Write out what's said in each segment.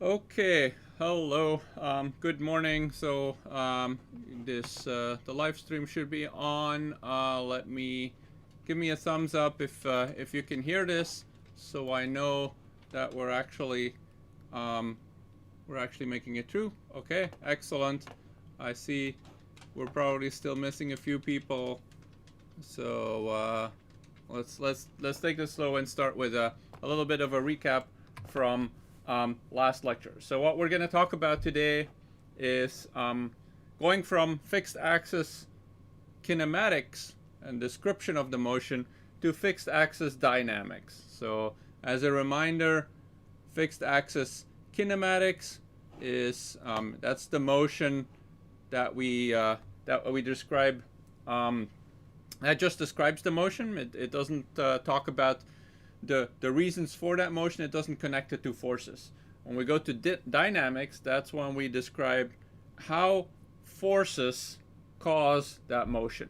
Okay, hello. Good morning. The live stream should be on. Let me give me a thumbs up if you can hear this, so I know that um, we're actually making it through. Okay, excellent. I see we're probably still missing a few people, so let's take this slow and start with a little bit of a recap from last lecture. So what we're going to talk about today is going from fixed axis kinematics and description of the motion to fixed axis dynamics. So as a reminder, fixed axis kinematics is that's the motion that we describe. That just describes the motion. It doesn't talk about the reasons for that motion. It doesn't connect it to forces. When we go to dynamics, that's when we describe how forces cause that motion.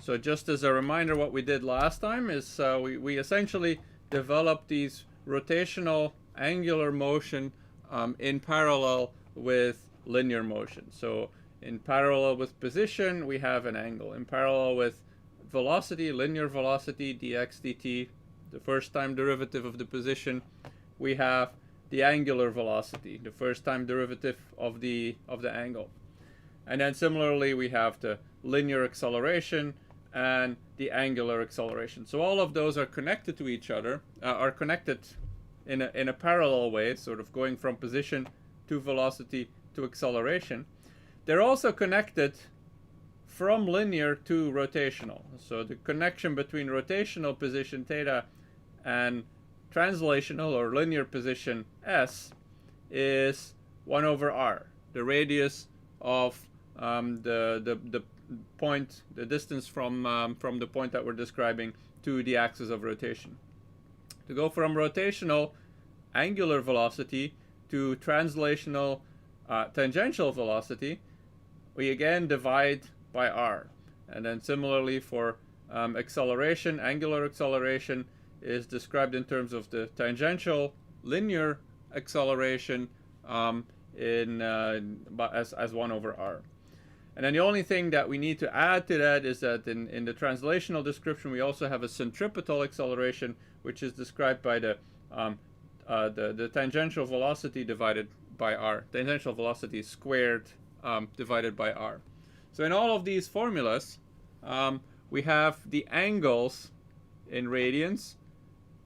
So just as a reminder, what we did last time is we essentially developed these rotational angular motion in parallel with linear motion. So in parallel with position, we have an angle. In parallel with velocity, linear velocity, dx dt, the first time derivative of the position, we have the angular velocity, the first time derivative of the angle. And then similarly, we have the linear acceleration and the angular acceleration. So all of those are connected to each other, are connected in a parallel way, sort of going from position to velocity to acceleration. They're also connected from linear to rotational. So the connection between rotational position theta and translational or linear position s is 1 over r, the radius of the point, the distance from the point that we're describing to the axis of rotation. To go from rotational angular velocity to translational tangential velocity, we again divide by r. And then similarly for acceleration, angular acceleration is described in terms of the tangential linear acceleration as 1 over r. And then the only thing that we need to add to that is that in the translational description, we also have a centripetal acceleration, which is described by the tangential velocity divided by r. Tangential velocity squared divided by r. So in all of these formulas, we have the angles in radians,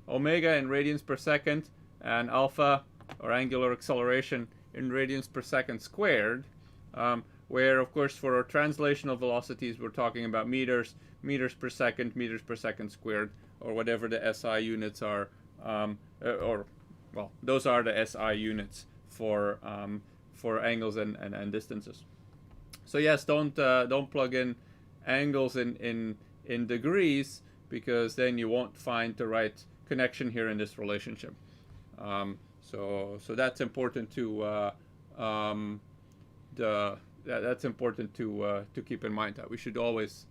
omega in radians per second, and alpha, or angular acceleration, in radians per second squared, where, of course, for our translational velocities, we're talking about meters per second squared, or whatever the SI units are, those are the SI units for angles and distances. So yes, don't plug in angles in degrees, because then you won't find the right connection here in this relationship. So that's important to that's important to keep in mind, that we should always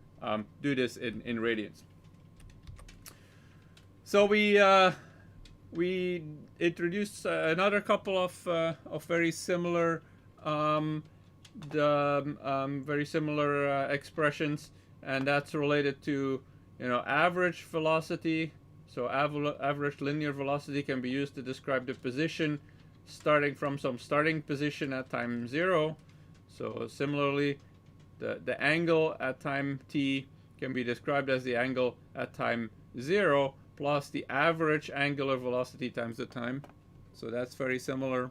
do this in radians. So we introduced another couple of very similar expressions, and that's related to average velocity. So average linear velocity can be used to describe the position starting from some starting position at time 0. So similarly, the angle at time t can be described as the angle at time 0 plus the average angular velocity times the time. So that's very similar.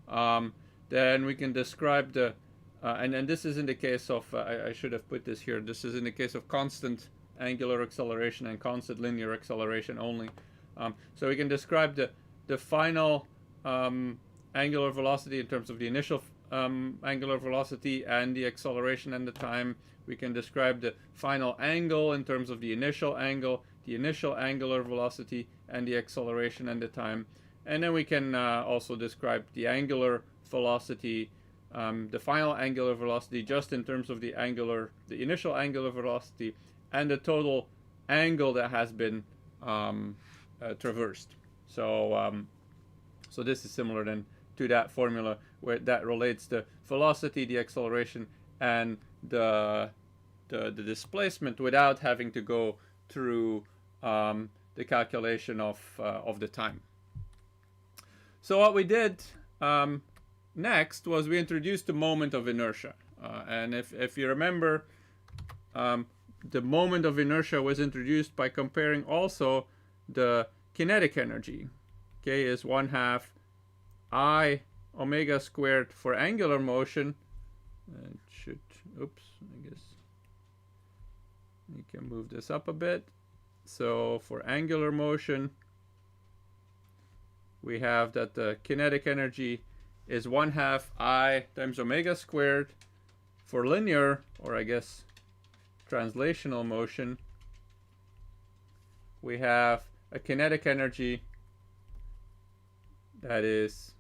Then we can describe the, and this is in the case of, I should have put this here, this is in the case of constant angular acceleration and constant linear acceleration only. So we can describe the final angular velocity in terms of the initial angular velocity and the acceleration and the time. We can describe the final angle in terms of the initial angle, the initial angular velocity, and the acceleration and the time. And then we can also describe the angular velocity, the final angular velocity, just in terms of the initial angular velocity, and the total angle that has been traversed. So So this is similar then to that formula where that relates the velocity, the acceleration, and the displacement without having to go through the calculation of the time. So what we did next was we introduced the moment of inertia. And if you remember, the moment of inertia was introduced by comparing also the kinetic energy. K is 1/2 I omega squared for angular motion. And oops, I guess you can move this up a bit. So for angular motion, we have that the kinetic energy is 1/2 I times omega squared. For linear, or I guess translational motion, we have a kinetic energy that is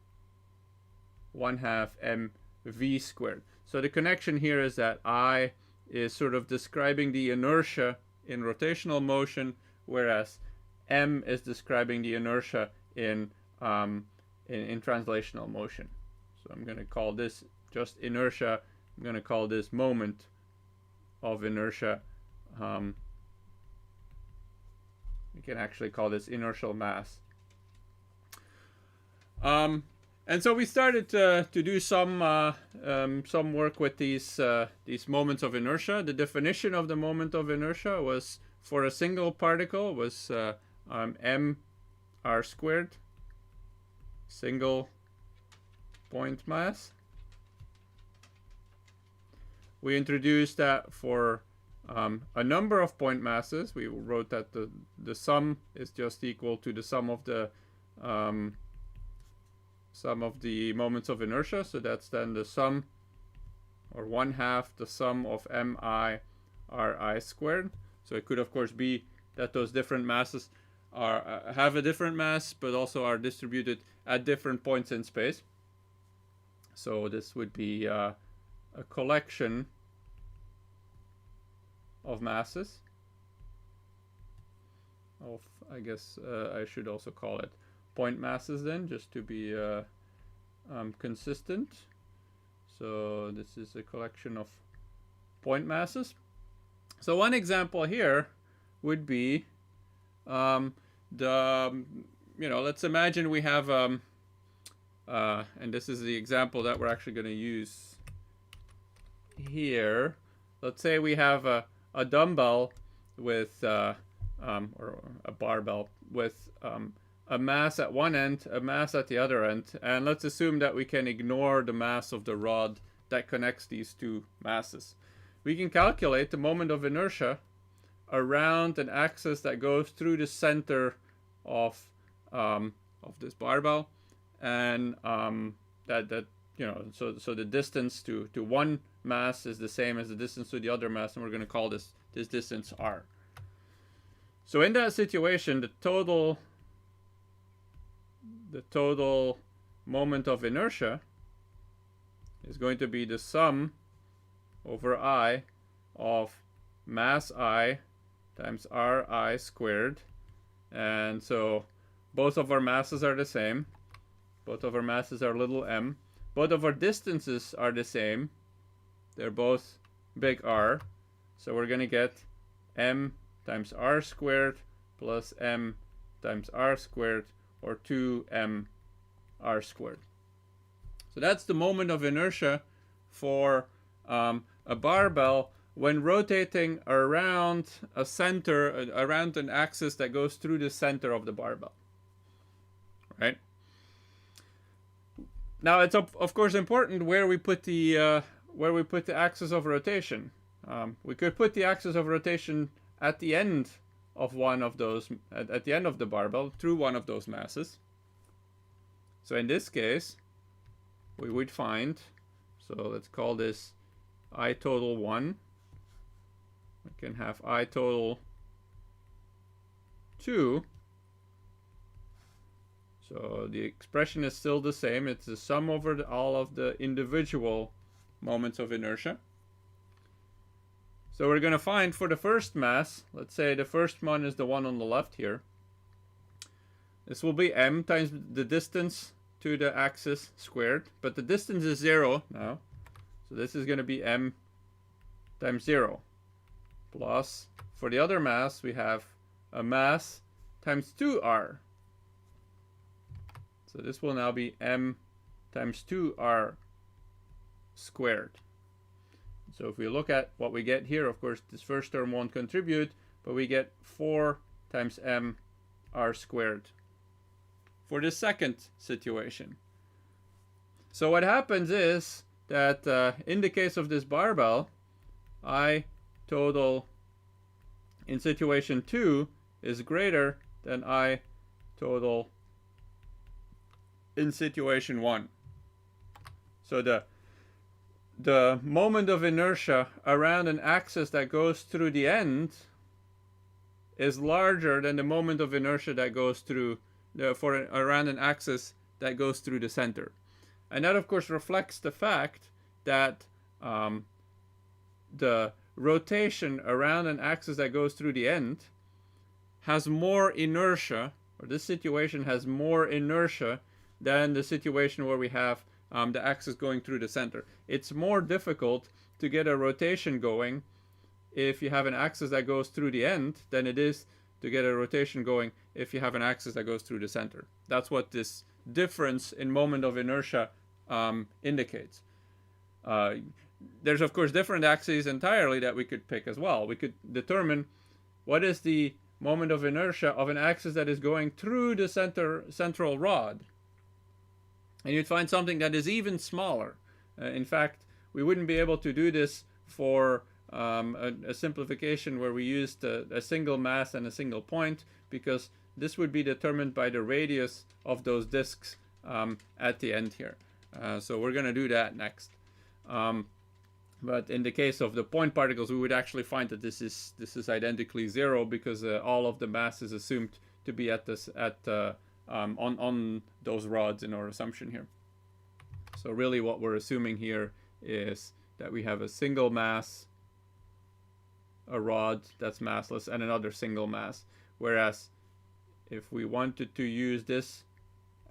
1/2 mv squared. So the connection here is that I is sort of describing the inertia in rotational motion, whereas m is describing the inertia in translational motion. So I'm going to call this just inertia. I'm going to call this moment of inertia. We can actually call this inertial mass. And so we started to do some work with these moments of inertia. The definition of the moment of inertia was for a single particle was m r squared, single point mass. We introduced that for a number of point masses. We wrote that the sum is just equal to the sum of the moments of inertia. So that's then the sum, or 1/2 the sum of mi ri squared. So it could of course be that those different masses have a different mass, but also are distributed at different points in space. So this would be a collection of masses of, I guess I should also call it point masses then, just to be consistent. So this is a collection of point masses. So one example here would be let's imagine we have and this is the example that we're actually going to use here. Let's say we have a dumbbell with or a barbell with a mass at one end, a mass at the other end, and let's assume that we can ignore the mass of the rod that connects these two masses. We can calculate the moment of inertia around an axis that goes through the center of this barbell, and so the distance to one mass is the same as the distance to the other mass, and we're going to call this distance r. So in that situation, the total moment of inertia is going to be the sum over I of mass I times ri squared. And so both of our masses are the same. Both of our masses are little m. Both of our distances are the same. They're both big R. So we're going to get m times r squared plus m times r squared, or 2m r squared. So that's the moment of inertia for a barbell when rotating around a center, around an axis that goes through the center of the barbell. Right? Now it's of course important where we put the axis of rotation. We could put the axis of rotation at the end of one of those, at the end of the barbell, through one of those masses. So in this case, we would find, so let's call this I total 1. We can have I total 2. So the expression is still the same. It's the sum over all of the individual moments of inertia. So we're going to find for the first mass, let's say the first one is the one on the left here. This will be m times the distance to the axis squared, but the distance is 0 now. So this is going to be m times 0. Plus, for the other mass, we have a mass times 2r. So this will now be m times 2r squared. So if we look at what we get here, of course, this first term won't contribute, but we get 4 times m r squared for the second situation. So what happens is that in the case of this barbell, I total in situation 2 is greater than I total in situation 1. So the moment of inertia around an axis that goes through the end is larger than the moment of inertia that goes through around an axis that goes through the center. And that, of course, reflects the fact that the rotation around an axis that goes through the end has more inertia, or this situation has more inertia than the situation where we have the axis going through the center. It's more difficult to get a rotation going if you have an axis that goes through the end than it is to get a rotation going if you have an axis that goes through the center. That's what this difference in moment of inertia indicates. There's, of course, different axes entirely that we could pick as well. We could determine what is the moment of inertia of an axis that is going through the central rod. And you'd find something that is even smaller. In fact, we wouldn't be able to do this for a simplification where we used a single mass and a single point, because this would be determined by the radius of those disks at the end here. So we're going to do that next. But in the case of the point particles, we would actually find that this is identically 0, because all of the mass is assumed to be at on those rods in our assumption here. So really what we're assuming here is that we have a single mass, a rod that's massless, and another single mass. Whereas if we wanted to use this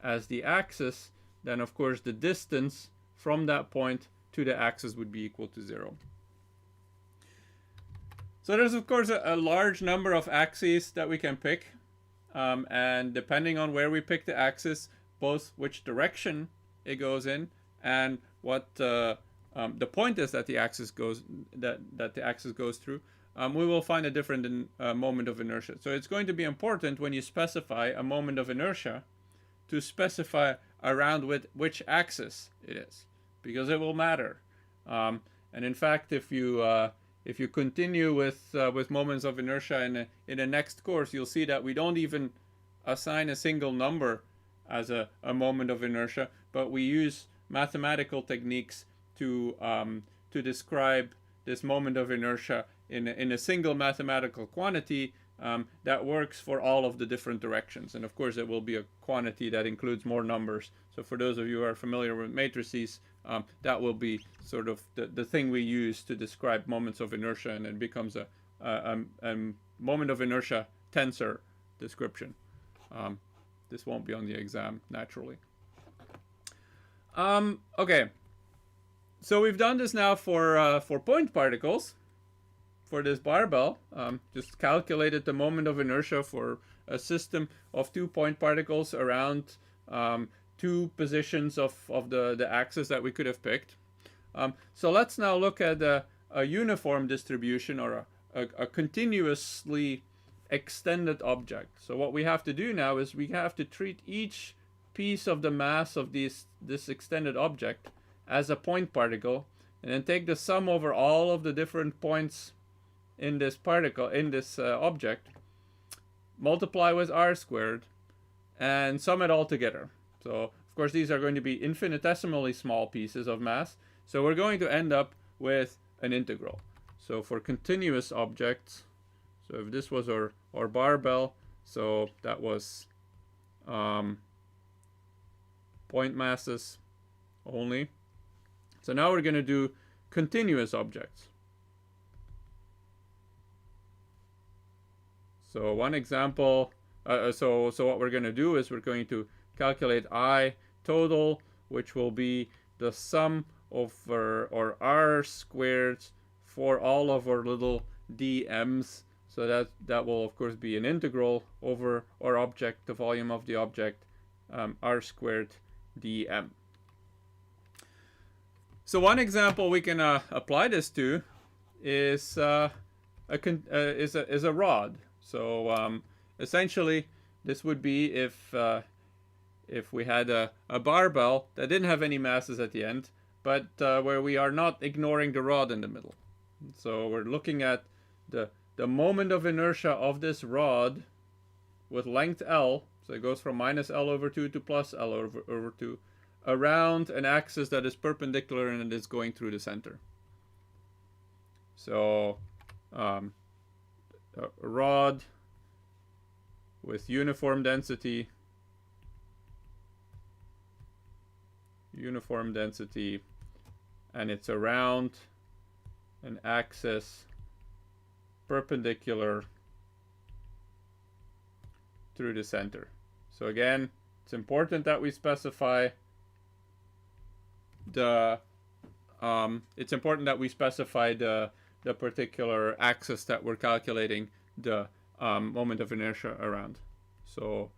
as the axis, then of course the distance from that point to the axis would be equal to 0. So there's, of course, a large number of axes that we can pick. And depending on where we pick the axis, both which direction it goes in and what the point is that the axis goes through, we will find a different moment of inertia. So it's going to be important when you specify a moment of inertia to specify around which axis it is, because it will matter. And in fact, if you continue with moments of inertia in the next course, you'll see that we don't even assign a single number as a moment of inertia, but we use mathematical techniques to describe this moment of inertia in a single mathematical quantity that works for all of the different directions. And of course, it will be a quantity that includes more numbers. So for those of you who are familiar with matrices, that will be sort of the thing we use to describe moments of inertia, and it becomes a moment of inertia tensor description. This won't be on the exam, naturally. Okay, so we've done this now for point particles. For this barbell, just calculated the moment of inertia for a system of 2 point particles around 2 positions of the axis that we could have picked. So let's now look at a uniform distribution, or a continuously extended object. So what we have to do now is we have to treat each piece of the mass of this extended object as a point particle, and then take the sum over all of the different points in this particle, in this object, multiply with r squared, and sum it all together. So of course these are going to be infinitesimally small pieces of mass, so we're going to end up with an integral. So for continuous objects, so if this was our barbell, so that was point masses only. So now we're going to do continuous objects. So one example, so what we're going to do is we're going to calculate I total, which will be the sum over or r squared for all of our little dm's. So that will of course be an integral over our object, the volume of the object, r squared dm. So one example we can apply this to is a rod. So essentially, this would be if we had a barbell that didn't have any masses at the end, but where we are not ignoring the rod in the middle. So we're looking at the moment of inertia of this rod with length L. So it goes from minus L over 2 to plus L over 2 around an axis that is perpendicular and it is going through the center. So a rod with uniform density, and it's around an axis perpendicular through the center. So again, it's important that we specify the particular axis that we're calculating the moment of inertia around. So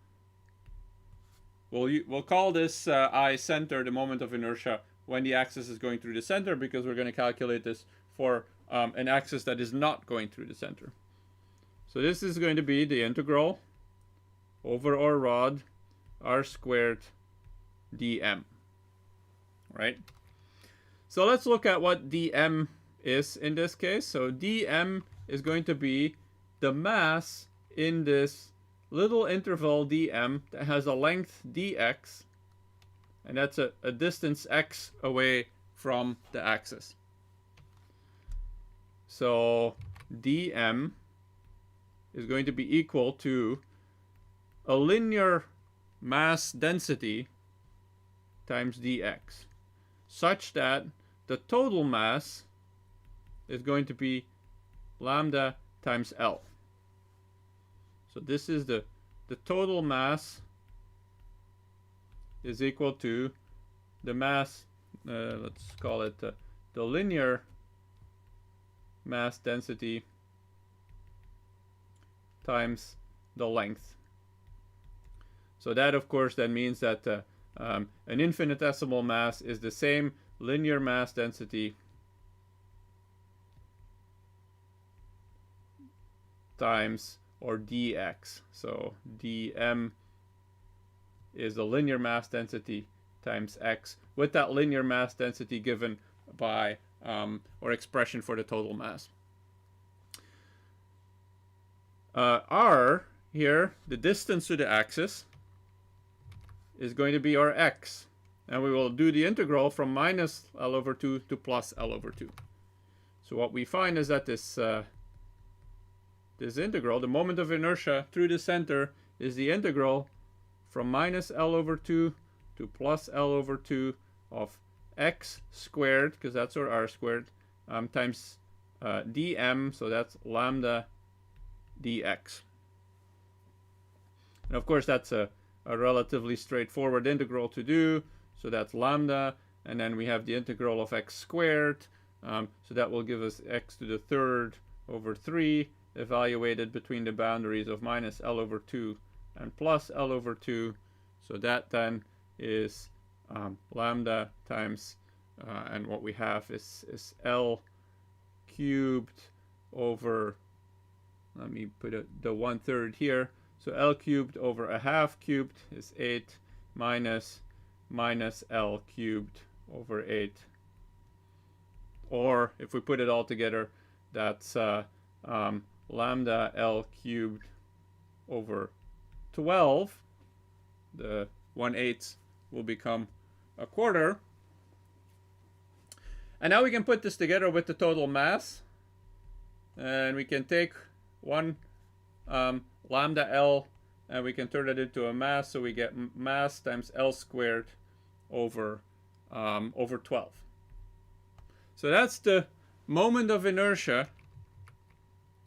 we'll call this I center the moment of inertia when the axis is going through the center, because we're going to calculate this for an axis that is not going through the center. So this is going to be the integral over our rod r squared dm, right? So let's look at what dm is in this case. So dm is going to be the mass in this little interval dm that has a length dx, and that's a distance x away from the axis. So dm is going to be equal to a linear mass density times dx, such that the total mass is going to be lambda times L. So this is the total mass is equal to the mass, let's call it the linear mass density times the length. So that of course then means that an infinitesimal mass is the same linear mass density times or dx. So dm is the linear mass density times x, with that linear mass density given by or expression for the total mass. R here, the distance to the axis, is going to be our x, and we will do the integral from minus L over 2 to plus L over 2. So what we find is that this integral, the moment of inertia through the center, is the integral from minus L over 2 to plus L over 2 of x squared, because that's our r squared, times dm, so that's lambda dx. And of course that's a relatively straightforward integral to do, so that's lambda, and then we have the integral of x squared, so that will give us x to the third over 3 evaluated between the boundaries of minus L over 2 and plus L over 2. So that then is lambda times, and what we have is L cubed over, let me put the 1/3 here. So L cubed over a half cubed is 8 minus L cubed over 8. Or if we put it all together, that's lambda L cubed over 12. The 1/8 will become a quarter. And now we can put this together with the total mass. And we can take one lambda L and we can turn it into a mass. So we get mass times L squared over 12. So that's the moment of inertia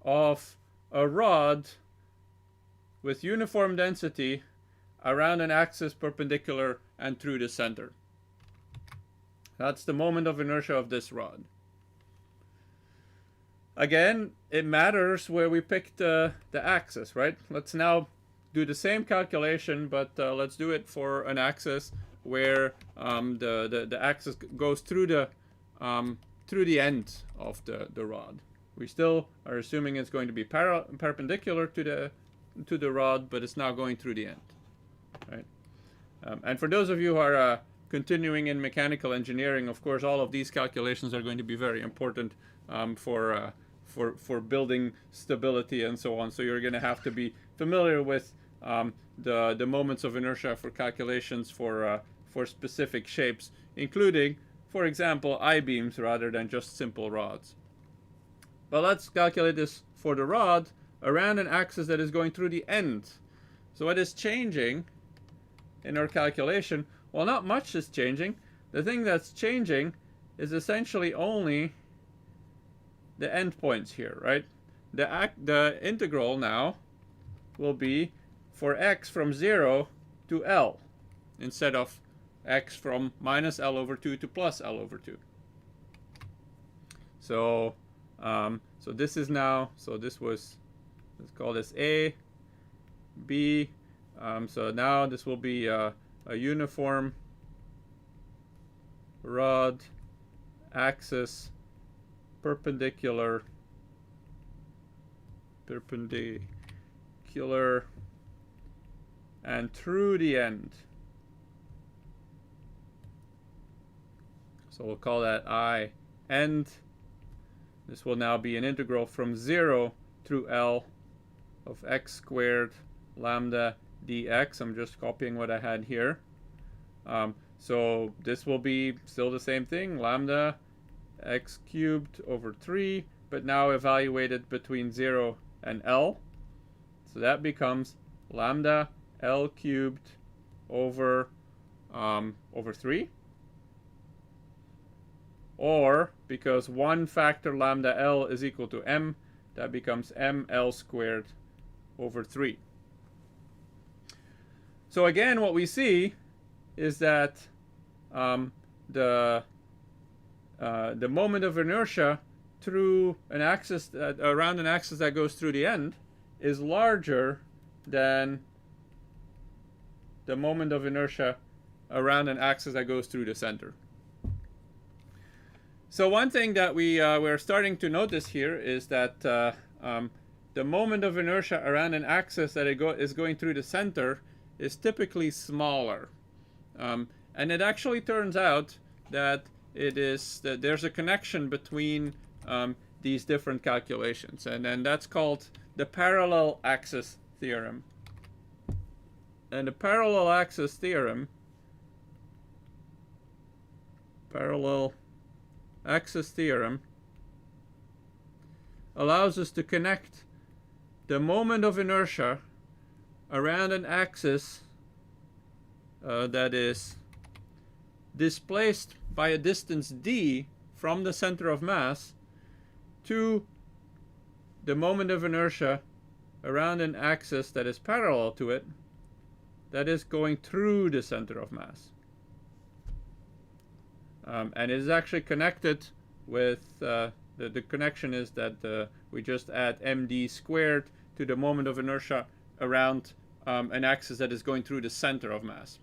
of a rod with uniform density around an axis perpendicular and through the center. That's the moment of inertia of this rod. Again, it matters where we pick the axis, right? Let's now do the same calculation, but let's do it for an axis where the axis goes through the end of the rod. We still are assuming it's going to be perpendicular to the rod, but it's now going through the end, right? And for those of you who are continuing in mechanical engineering, of course, all of these calculations are going to be very important for building stability and so on. So you're going to have to be familiar with the moments of inertia for calculations for specific shapes, including, for example, I-beams rather than just simple rods. But let's calculate this for the rod around an axis that is going through the end. So what is changing in our calculation? Well, not much is changing. The thing that's changing is essentially only the endpoints here, right? The integral now will be for x from 0 to L instead of x from minus L over 2 to plus L over 2. So so this is now, so this was, let's call this A, B. So now this will be a uniform rod axis perpendicular and through the end. So we'll call that I end. This will now be an integral from 0 through L of x squared lambda dx. I'm just copying what I had here. So this will be still the same thing, lambda x cubed over 3, but now evaluated between 0 and L. So that becomes lambda L cubed over 3. Or, because 1 factor lambda L is equal to m, that becomes mL squared over 3. So again, what we see is that the moment of inertia through an axis, around an axis that goes through the end, is larger than the moment of inertia around an axis that goes through the center. So one thing that we're starting to notice here is that the moment of inertia around an axis that is going through the center is typically smaller. And it actually turns out that there's a connection between these different calculations, and that's called the parallel axis theorem. And the parallel axis theorem allows us to connect the moment of inertia around an axis that is displaced by a distance d from the center of mass to the moment of inertia around an axis that is parallel to it, that is going through the center of mass. And it is actually connected with, the connection is that we just add md squared to the moment of inertia around an axis that is going through the center of mass.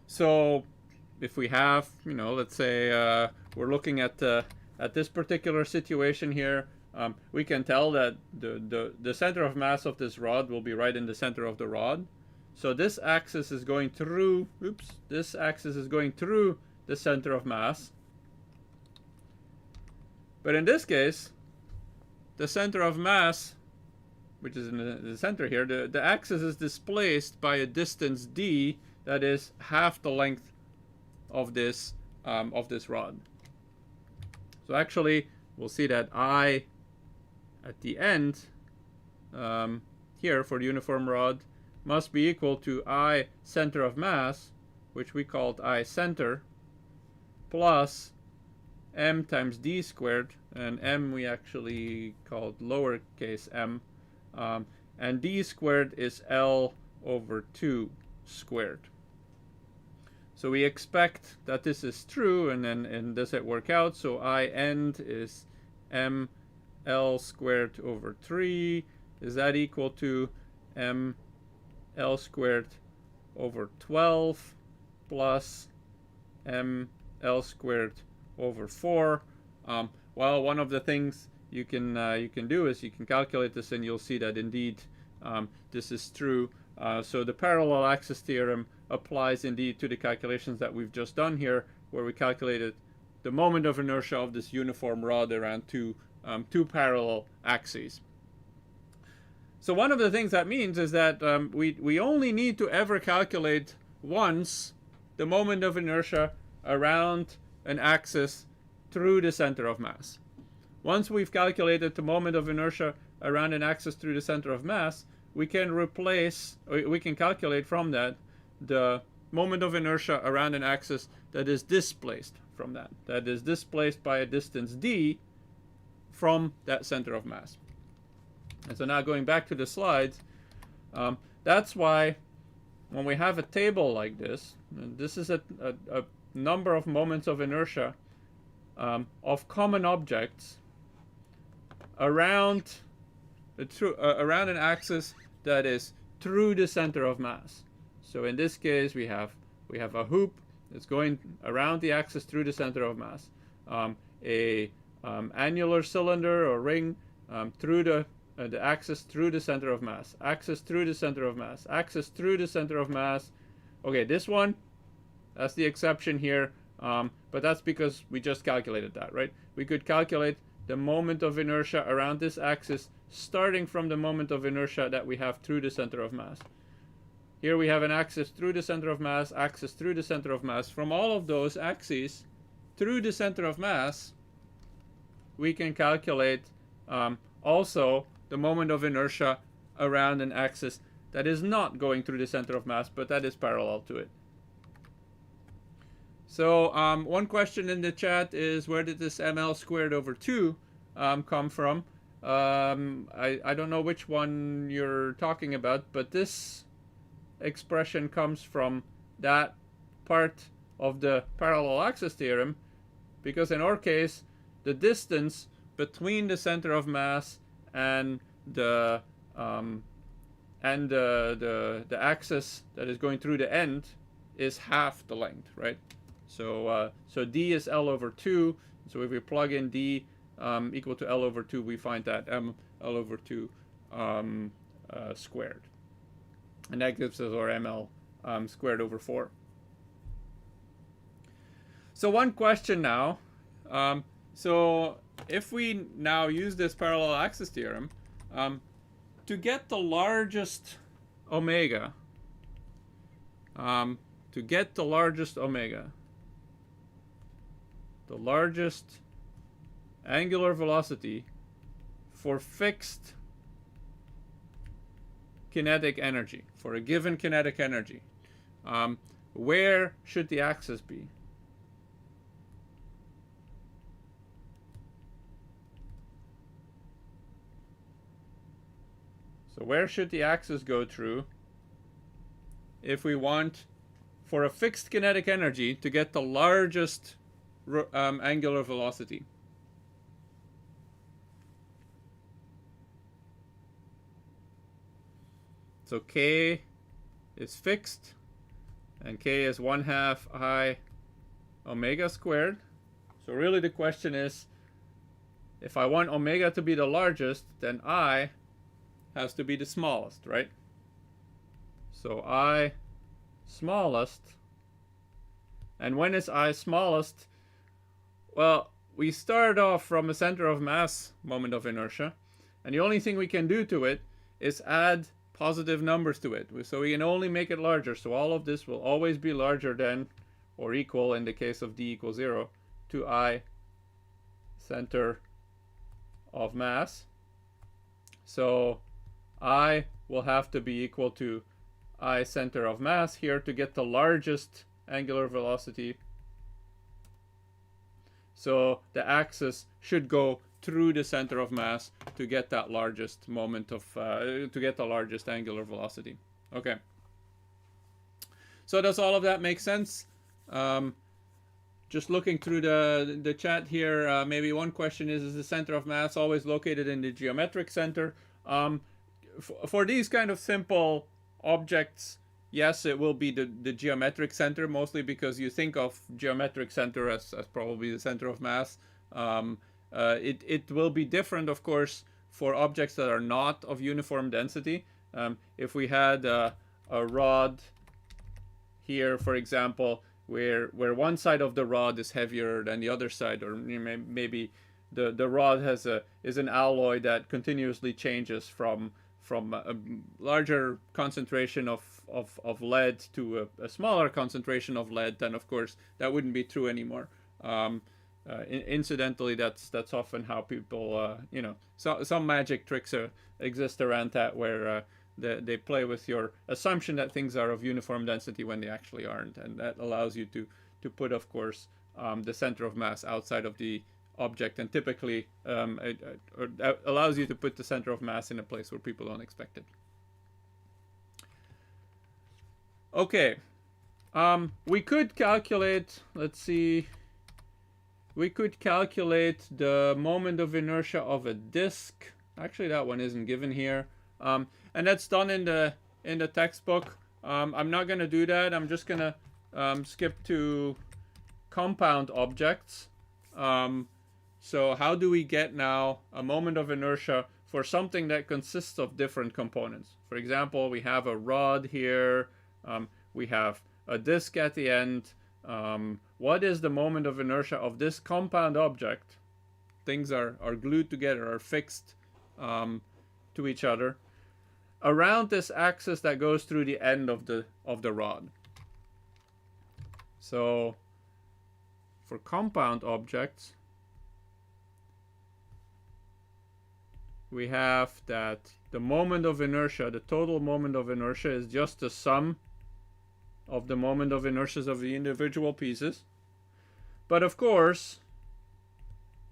So if we have, let's say we're looking at this particular situation here, we can tell that the center of mass of this rod will be right in the center of the rod. So this axis is going through, this axis is going through the center of mass. But in this case, the center of mass, which is in the center here, the axis is displaced by a distance d that is half the length of this rod. So actually, we'll see that I at the end here for the uniform rod must be equal to I center of mass, which we called I center, plus m times d squared, and m we actually called lowercase m, and d squared is L over 2 squared. So we expect that this is true, and does it work out? So I end is m L squared over 3. Is that equal to m L squared over 12 plus m L squared over 4? Well, one of the things you can do is you can calculate this, and you'll see that indeed this is true. So the parallel axis theorem applies indeed to the calculations that we've just done here, where we calculated the moment of inertia of this uniform rod around two parallel axes. So one of the things that means is that we only need to ever calculate once the moment of inertia around an axis through the center of mass. Once we've calculated the moment of inertia around an axis through the center of mass, we can calculate from that the moment of inertia around an axis that is displaced from that is displaced by a distance d from that center of mass. And so now going back to the slides, that's why when we have a table like this, and this is a number of moments of inertia of common objects around an axis that is through the center of mass. So in this case, we have a hoop that's going around the axis through the center of mass, a annular cylinder or ring through the axis through the center of mass, axis through the center of mass, axis through the center of mass. Okay, this one, that's the exception here, but that's because we just calculated that, right? We could calculate the moment of inertia around this axis starting from the moment of inertia that we have through the center of mass. Here we have an axis through the center of mass, axis through the center of mass. From all of those axes through the center of mass, we can calculate also the moment of inertia around an axis that is not going through the center of mass, but that is parallel to it. So one question in the chat is, where did this ml squared over 2 come from? I don't know which one you're talking about, but this expression comes from that part of the parallel axis theorem, because in our case, the distance between the center of mass and the axis that is going through the end is half the length, right? So d is L over 2. So if we plug in d equal to L over 2, we find that m L over 2 squared. And that gives us our ml squared over 4. So one question now. So if we now use this parallel axis theorem, to get the largest omega, the largest angular velocity for fixed kinetic energy, for a given kinetic energy, where should the axis be? So where should the axis go through if we want, for a fixed kinetic energy, to get the largest angular velocity? So k is fixed, and k is 1/2 I omega squared. So really the question is, if I want omega to be the largest, then I has to be the smallest, right? So I smallest. And when is I smallest? Well, we start off from a center of mass moment of inertia, and the only thing we can do to it is add positive numbers to it. So we can only make it larger. So all of this will always be larger than or equal, in the case of d equals 0, to I center of mass. So I will have to be equal to I center of mass here to get the largest angular velocity. So the axis should go through the center of mass to get that largest moment of, to get the largest angular velocity. Okay. So does all of that make sense? Just looking through the chat here, maybe one question is the center of mass always located in the geometric center? For these kind of simple objects, yes, it will be the geometric center, mostly because you think of geometric center as probably the center of mass. It will be different, of course, for objects that are not of uniform density. If we had a rod here, for example, where one side of the rod is heavier than the other side, or maybe the rod is an alloy that continuously changes from a larger concentration of lead to a smaller concentration of lead, then of course that wouldn't be true anymore. Incidentally, that's often how people, some magic tricks exist around that, where they play with your assumption that things are of uniform density when they actually aren't, and that allows you to put, of course, the center of mass outside of the object, and typically or that allows you to put the center of mass in a place where people don't expect it. Okay, we could calculate, let's see, we could calculate the moment of inertia of a disk. Actually, that one isn't given here. And that's done in the textbook. I'm not going to do that. I'm just going to skip to compound objects. So how do we get now a moment of inertia for something that consists of different components? For example, we have a rod here. We have a disk at the end. What is the moment of inertia of this compound object? Things are glued together, are fixed to each other, around this axis that goes through the end of the rod. So for compound objects, we have that the moment of inertia, the total moment of inertia, is just the sum of the moment of inertias of the individual pieces. But of course,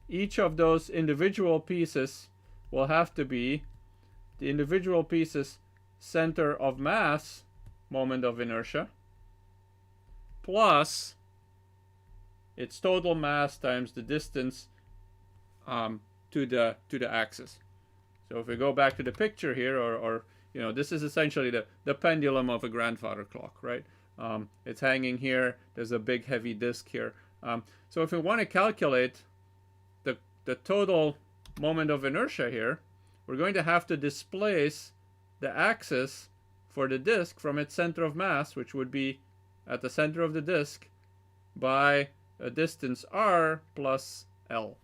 each of those individual pieces will have to be the individual piece's center of mass moment of inertia plus its total mass times the distance to the axis. So if we go back to the picture here, or this is essentially the pendulum of a grandfather clock, right? It's hanging here. There's a big heavy disk here. So if we want to calculate the total moment of inertia here, we're going to have to displace the axis for the disk from its center of mass, which would be at the center of the disk, by a distance r plus L.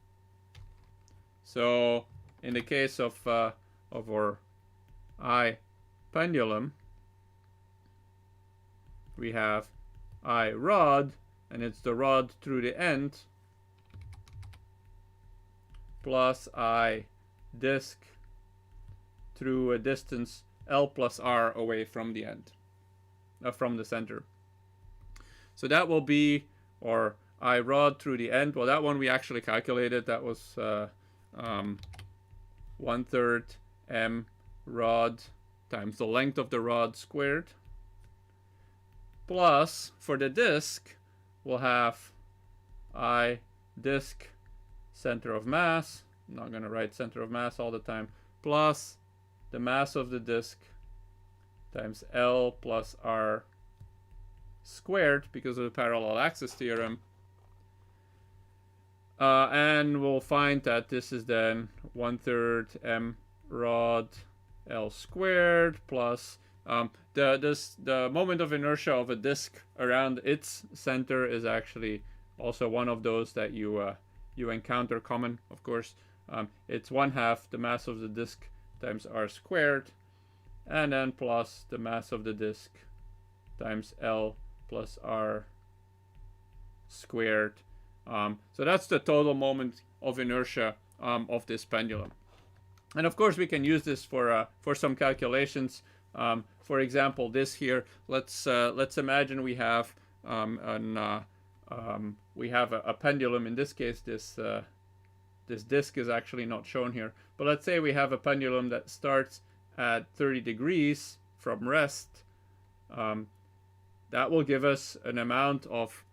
So in the case of our I pendulum, we have I rod, and it's the rod through the end, plus I disk through a distance L plus R away from the end, from the center. So that will be, or I rod through the end. Well, that one we actually calculated. That was 1/3 m rod times the length of the rod squared. Plus, for the disk, we'll have I disk center of mass. I'm not going to write center of mass all the time. Plus the mass of the disk times L plus R squared, because of the parallel axis theorem. And we'll find that this is then 1/3 m rod L squared plus the moment of inertia of a disk around its center is actually also one of those that you encounter common, of course. It's 1/2 the mass of the disk times r squared, and then plus the mass of the disk times L plus R squared. So that's the total moment of inertia of this pendulum. And of course we can use this for some calculations. For example, this here, let's imagine we have a pendulum. In this case, this this disk is actually not shown here. But let's say we have a pendulum that starts at 30 degrees from rest. That will give us an amount of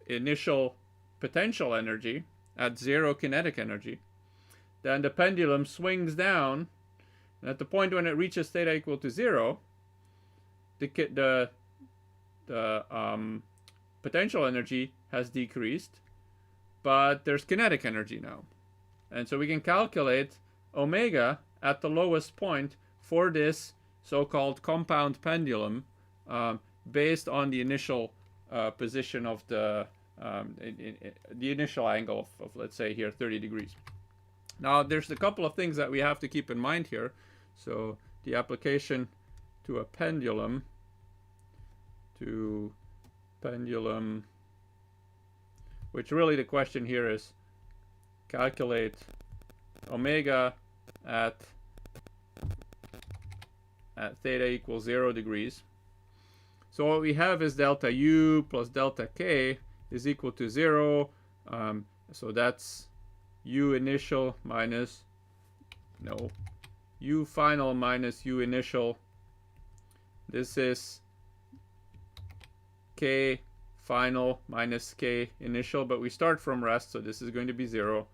initial potential energy at 0 kinetic energy. Then the pendulum swings down, and at the point when it reaches theta equal to 0, the potential energy has decreased, but there's kinetic energy now. And so we can calculate omega at the lowest point for this so-called compound pendulum based on the initial position of the initial angle of, let's say here, 30 degrees. Now, there's a couple of things that we have to keep in mind here. So the application to a pendulum, which really the question here is calculate omega at theta equals 0 degrees. So what we have is delta U plus delta K is equal to 0. So that's U initial minus, U final minus U initial. This is K final minus K initial, but we start from rest, so this is going to be 0.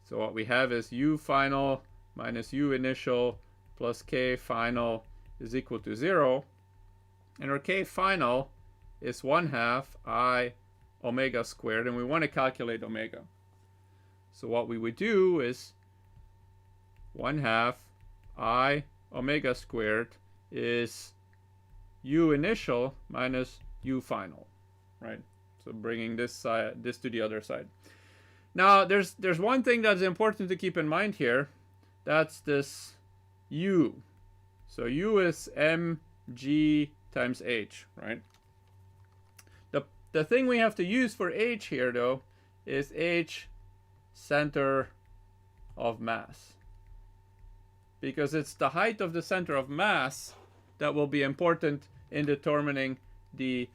So what we have is U final minus U initial plus K final is equal to 0. And our K final is 1/2 I omega squared, and we want to calculate omega. So what we would do is 1/2 I omega squared is U initial minus U final, right? So bringing this to the other side. Now there's one thing that's important to keep in mind here. That's this U. So U is mg times h, right? The thing we have to use for h here, though, is h center of mass, because it's the height of the center of mass that will be important in determining the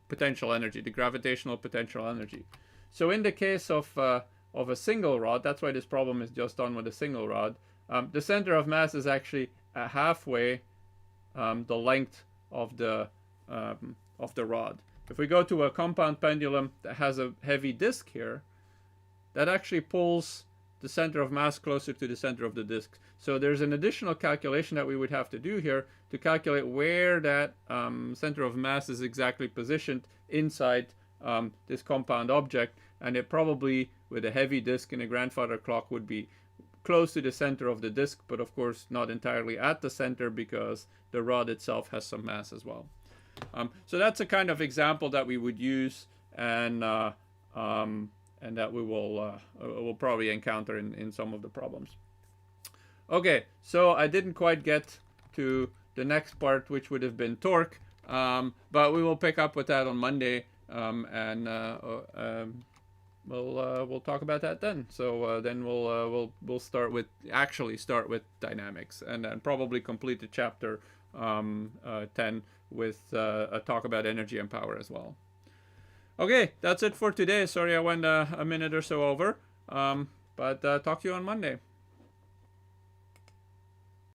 potential energy, the gravitational potential energy. So in the case of a single rod, that's why this problem is just done with a single rod, the center of mass is actually halfway the length of the rod. If we go to a compound pendulum that has a heavy disk here, that actually pulls the center of mass closer to the center of the disk. So there's an additional calculation that we would have to do here to calculate where that center of mass is exactly positioned inside this compound object. And it probably, with a heavy disk in a grandfather clock, would be close to the center of the disk, but of course not entirely at the center, because the rod itself has some mass as well. So that's a kind of example that we would use, and that we will probably encounter in some of the problems. Okay, so I didn't quite get to the next part, which would have been torque, but we will pick up with that on Monday, and we'll talk about that then. So then we'll start with dynamics, and then probably complete the chapter 10 with a talk about energy and power as well. Okay, that's it for today. Sorry I went a minute or so over, but talk to you on Monday.